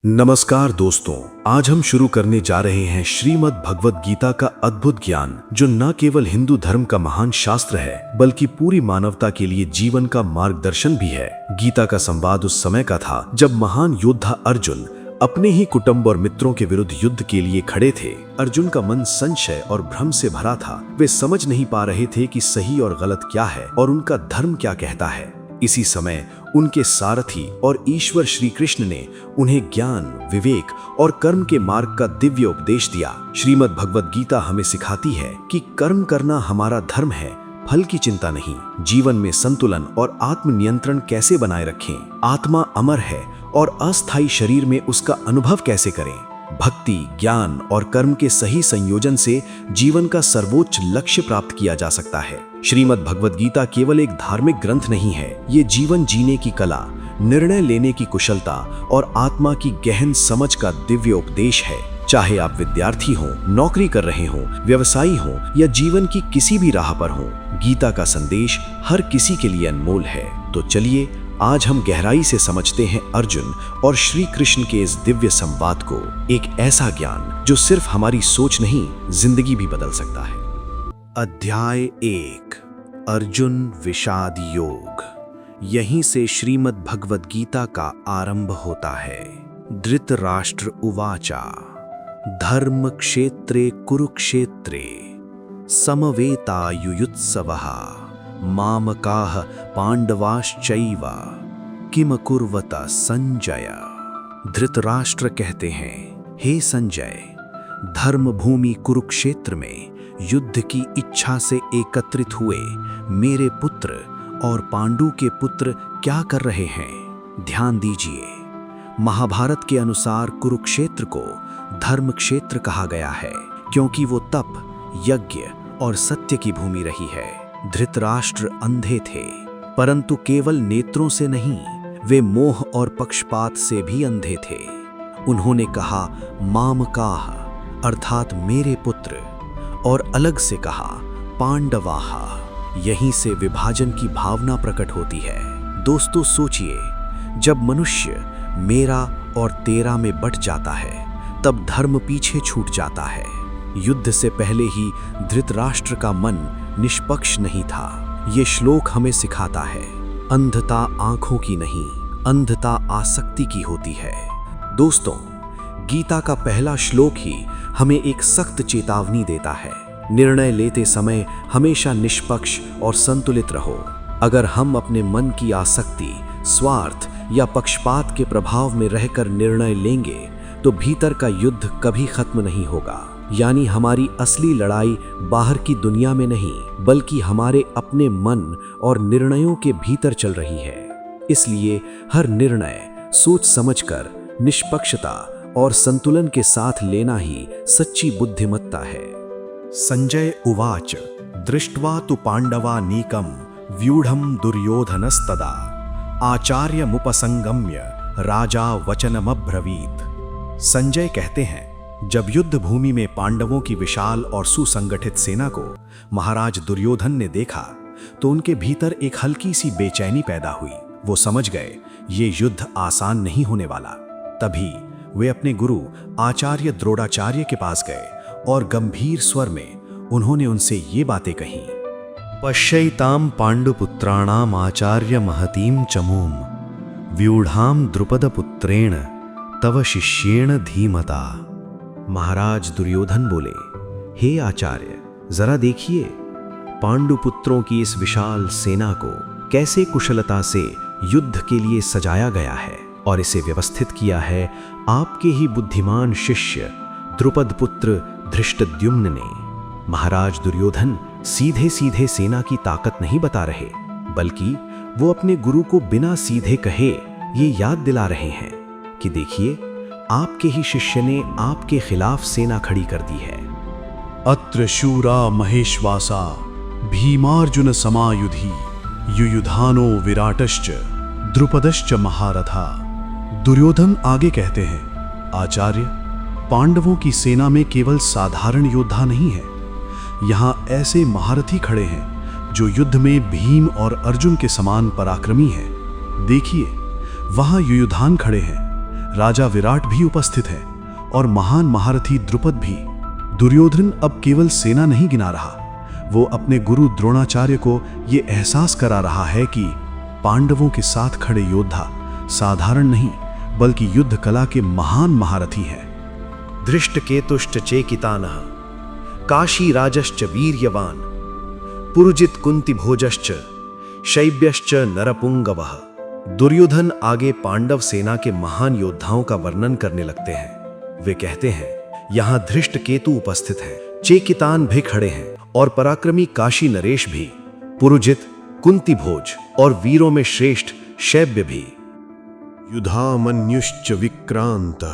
नमस्कार दोस्तों, आज हम शुरू करने जा रहे हैं श्रीमद् भगवद गीता का अद्भुत ज्ञान, जो न केवल हिंदू धर्म का महान शास्त्र है बल्कि पूरी मानवता के लिए जीवन का मार्गदर्शन भी है। गीता का संवाद उस समय का था जब महान योद्धा अर्जुन अपने ही कुटुंब और मित्रों के विरुद्ध युद्ध के लिए खड़े थे। अर्जुन का मन संशय और भ्रम से भरा था। वे समझ नहीं पा रहे थे कि सही और गलत क्या है और उनका धर्म क्या कहता है। इसी समय उनके सारथी और ईश्वर श्री कृष्ण ने उन्हें ज्ञान, विवेक और कर्म के मार्ग का दिव्य उपदेश दिया। श्रीमद् भगवद गीता हमें सिखाती है कि कर्म करना हमारा धर्म है, फल की चिंता नहीं। जीवन में संतुलन और आत्मनियंत्रण कैसे बनाए रखें, आत्मा अमर है और अस्थायी शरीर में उसका अनुभव कैसे करें। भक्ति, ज्ञान और कर्म के सही संयोजन से जीवन का सर्वोच्च लक्ष्य प्राप्त किया जा सकता है। श्रीमद् भगवद गीता केवल एक धार्मिक ग्रंथ नहीं है, ये जीवन जीने की कला, निर्णय लेने की कुशलता और आत्मा की गहन समझ का दिव्य उपदेश है। चाहे आप विद्यार्थी हों, नौकरी कर रहे हों, व्यवसायी हों या जीवन की किसी भी राह पर हों, गीता का संदेश हर किसी के लिए अनमोल है। तो चलिए आज हम गहराई से समझते हैं अर्जुन और श्री कृष्ण के इस दिव्य संवाद को, एक ऐसा ज्ञान जो सिर्फ हमारी सोच नहीं, जिंदगी भी बदल सकता है। अध्याय 1, अर्जुन विषाद योग। यहीं से श्रीमद् भगवद गीता का आरंभ होता है। धृतराष्ट्र उवाचा धर्म क्षेत्रे कुरुक्षेत्रे समवेतायुयुत्सवः मामकाः पांडवाश्चैव किम कुर्वत संजय। धृतराष्ट्र कहते हैं, हे संजय, धर्म भूमि कुरुक्षेत्र में युद्ध की इच्छा से एकत्रित हुए मेरे पुत्र और पांडु के पुत्र क्या कर रहे हैं? ध्यान दीजिए, महाभारत के अनुसार कुरुक्षेत्र को धर्म क्षेत्र कहा गया है क्योंकि वो तप, यज्ञ और सत्य की भूमि रही है। धृतराष्ट्र अंधे थे, परंतु केवल नेत्रों से नहीं, वे मोह और पक्षपात से भी अंधे थे। उन्होंने कहा मामकाः अर्थात मेरे पुत्र, और अलग से कहा पांडवाः। यहीं से विभाजन की भावना प्रकट होती है। दोस्तों सोचिए, जब मनुष्य मेरा और तेरा में बट जाता है तब धर्म पीछे छूट जाता है। युद्ध से पहले ही धृतराष्ट्र का मन निष्पक्ष नहीं था। ये श्लोक हमें सिखाता है, अंधता आंखों की नहीं, अंधता आसक्ति की होती है। दोस्तों, गीता का पहला श्लोक ही हमें एक सख्त चेतावनी देता है। निर्णय लेते समय हमेशा निष्पक्ष और संतुलित रहो। अगर हम अपने मन की आसक्ति, स्वार्थ या पक्षपात के प्रभाव में रहकर निर्णय लेंगे तो भीतर का युद्ध कभी खत्म नहीं होगा। यानी हमारी असली लड़ाई बाहर की दुनिया में नहीं, बल्कि हमारे अपने मन और निर्णयों के भीतर चल रही है। इसलिए हर निर्णय सोच समझकर, निष्पक्षता और संतुलन के साथ लेना ही सच्ची बुद्धिमत्ता है। संजय उवाच दृष्ट्वा तु पांडवानीकं व्यूढ़ं दुर्योधनस्तदा आचार्यमुपसंगम्य राजा वचनमब्रवीत्। संजय कहते हैं, जब युद्ध भूमि में पांडवों की विशाल और सुसंगठित सेना को महाराज दुर्योधन ने देखा तो उनके भीतर एक हल्की सी बेचैनी पैदा हुई। वो समझ गए ये युद्ध आसान नहीं होने वाला। तभी वे अपने गुरु आचार्य द्रोणाचार्य के पास गए और गंभीर स्वर में उन्होंने उनसे ये बातें कहीं। पश्यैतां पांडुपुत्राणाम आचार्य महतीं चमूम व्यूढ़ां द्रुपदपुत्रेण तव शिष्येण धीमता। महाराज दुर्योधन बोले, हे आचार्य, जरा देखिए, पांडुपुत्रों की इस विशाल सेना को कैसे कुशलता से युद्ध के लिए सजाया गया है और इसे व्यवस्थित किया है आपके ही बुद्धिमान शिष्य द्रुपद पुत्र धृष्टद्युम्न ने। महाराज दुर्योधन सीधे सीधे सेना की ताकत नहीं बता रहे, बल्कि वो अपने गुरु को बिना सीधे कहे ये याद दिला रहे हैं कि देखिए, आपके ही शिष्य ने आपके खिलाफ सेना खड़ी कर दी है। अत्र शूरा महेश्वासा भीमार्जुन समायुधि युयुधानो विराटश्च द्रुपदश्च महारथा। दुर्योधन आगे कहते हैं, आचार्य, पांडवों की सेना में केवल साधारण योद्धा नहीं है, यहाँ ऐसे महारथी खड़े हैं जो युद्ध में भीम और अर्जुन के समान पराक्रमी हैं। देखिए, वहाँ युयुधान खड़े हैं, राजा विराट भी उपस्थित है और महान महारथी द्रुपद भी। दुर्योधन अब केवल सेना नहीं गिना रहा, वो अपने गुरु द्रोणाचार्य को ये एहसास करा रहा है कि पांडवों के साथ खड़े योद्धा साधारण नहीं बल्कि युद्ध कला के महान महारथी हैं। धृष्टकेतुश्च चेकितानः काशी राजश्च वीर्यवान पुरुजित कुंती भोजश्च शैब्यश्च नरपुंगवः। दुर्योधन आगे पांडव सेना के महान योद्धाओं का वर्णन करने लगते हैं। वे कहते हैं, यहाँ धृष्टकेतु उपस्थित हैं, चेकितान भी खड़े हैं और पराक्रमी काशी नरेश भी, पुरुजित, कुंती भोज और वीरों में श्रेष्ठ शैब्य भी। युधामन्युश्च विक्रांत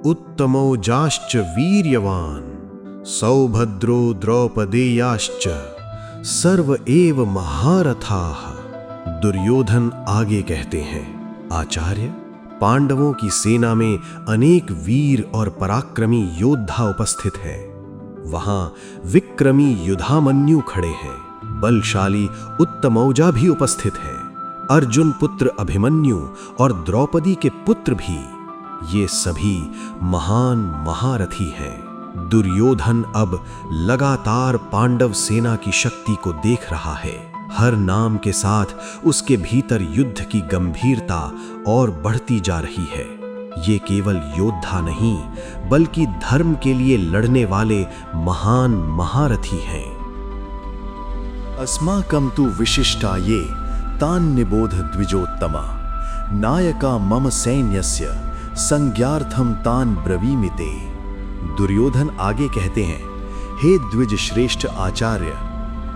उत्तमौजाश्च वीर्यवान सौभद्रो द्रौपदेयाश्च सर्व एव महारथाः। दुर्योधन आगे कहते हैं, आचार्य, पांडवों की सेना में अनेक वीर और पराक्रमी योद्धा उपस्थित हैं। वहां विक्रमी युधामन्यु खड़े हैं, बलशाली उत्तमौजा भी उपस्थित हैं, अर्जुन पुत्र अभिमन्यु और द्रौपदी के पुत्र भी, ये सभी महान महारथी हैं। दुर्योधन अब लगातार पांडव सेना की शक्ति को देख रहा है। हर नाम के साथ उसके भीतर युद्ध की गंभीरता और बढ़ती जा रही है। ये केवल योद्धा नहीं बल्कि धर्म के लिए लड़ने वाले महान महारथी हैं। अस्माकं तु विशिष्टा ये तान् निबोध द्विजोत्तमा नायका मम सैन्यस्य संज्ञार्थम तान् ब्रवीमि ते। दुर्योधन आगे कहते हैं, हे द्विज श्रेष्ठ आचार्य,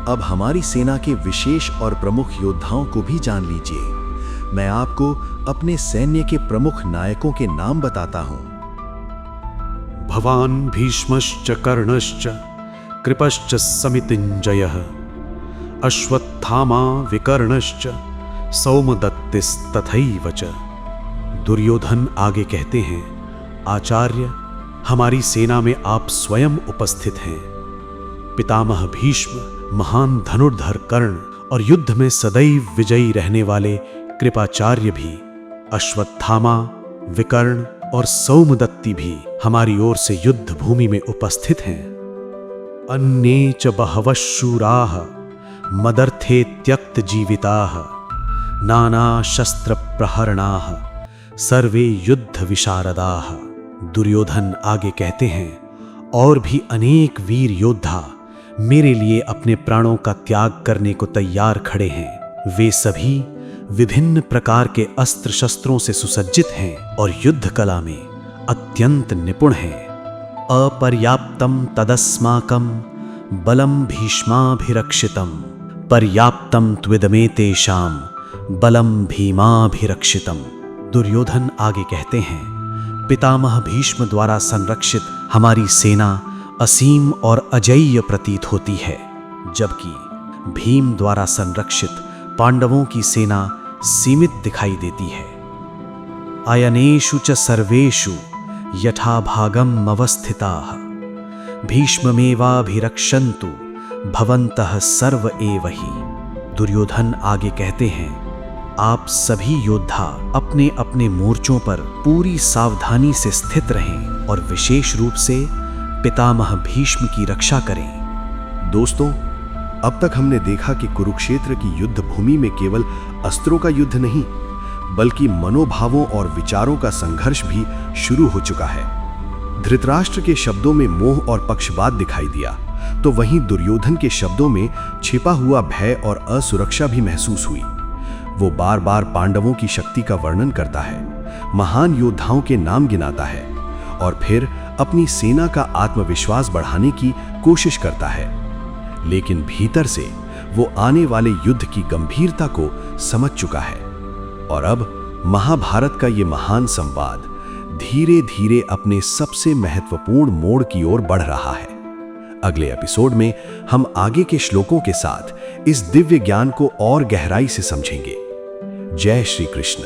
अब हमारी सेना के विशेष और प्रमुख योद्धाओं को भी जान लीजिए। मैं आपको अपने सैन्य के प्रमुख नायकों के नाम बताता हूं। भवान भीष्मश्च कर्णश्च कृपश्च समितिञ्जयः अश्वत्थामा विकर्णश्च सौमदत्तिस्तथैव च। दुर्योधन आगे कहते हैं, आचार्य, हमारी सेना में आप स्वयं उपस्थित हैं। पितामह भीष्म, महान धनुर्धर कर्ण और युद्ध में सदैव विजयी रहने वाले कृपाचार्य भी, अश्वत्थामा, विकर्ण और सौमदत्ति भी हमारी ओर से युद्ध भूमि में उपस्थित हैं। अन्ये च बहवः शूराः मदर्थे त्यक्त जीविताः नाना शस्त्र प्रहरणाः सर्वे युद्ध विशारदाः। दुर्योधन आगे कहते हैं, और भी अनेक वीर योद्धा मेरे लिए अपने प्राणों का त्याग करने को तैयार खड़े हैं। वे सभी विभिन्न प्रकार के अस्त्र शस्त्रों से सुसज्जित हैं और युद्ध कला में अत्यंत निपुण हैं। अपर्याप्तम तदस्माकं बलम भीष्माभिरक्षितम पर्याप्तम त्विदमेतेषां बलम भीमाभिरक्षितम। दुर्योधन आगे कहते हैं, पितामह भीष्म द्वारा संरक्षित हमारी सेना असीम और अजेय प्रतीत होती है, जबकि भीम द्वारा संरक्षित पांडवों की सेना सीमित दिखाई देती है। अयनेषु च सर्वेषु यथा भागम अवस्थिताः भीष्ममेवाभिरक्षन्तु भवन्तः सर्व एव हि। दुर्योधन आगे कहते हैं, आप सभी योद्धा अपने अपने मोर्चों पर पूरी सावधानी से स्थित रहें और विशेष रूप से पितामह भीष्म की रक्षा करें। दोस्तों, अब तक हमने देखा कि कुरुक्षेत्र की युद्ध भूमि में केवल अस्त्रों का युद्ध नहीं बल्कि मनोभावों और विचारों का संघर्ष भी शुरू हो चुका है। धृतराष्ट्र के शब्दों में मोह और पक्षपात दिखाई दिया, तो वहीं दुर्योधन के शब्दों में छिपा हुआ भय और असुरक्षा भी महसूस हुई। वो बार बार पांडवों की शक्ति का वर्णन करता है, महान योद्धाओं के नाम गिनाता है और फिर अपनी सेना का आत्मविश्वास बढ़ाने की कोशिश करता है, लेकिन भीतर से वो आने वाले युद्ध की गंभीरता को समझ चुका है। और अब महाभारत का ये महान संवाद धीरे धीरे अपने सबसे महत्वपूर्ण मोड़ की ओर बढ़ रहा है। अगले एपिसोड में हम आगे के श्लोकों के साथ इस दिव्य ज्ञान को और गहराई से समझेंगे। जय श्री कृष्ण।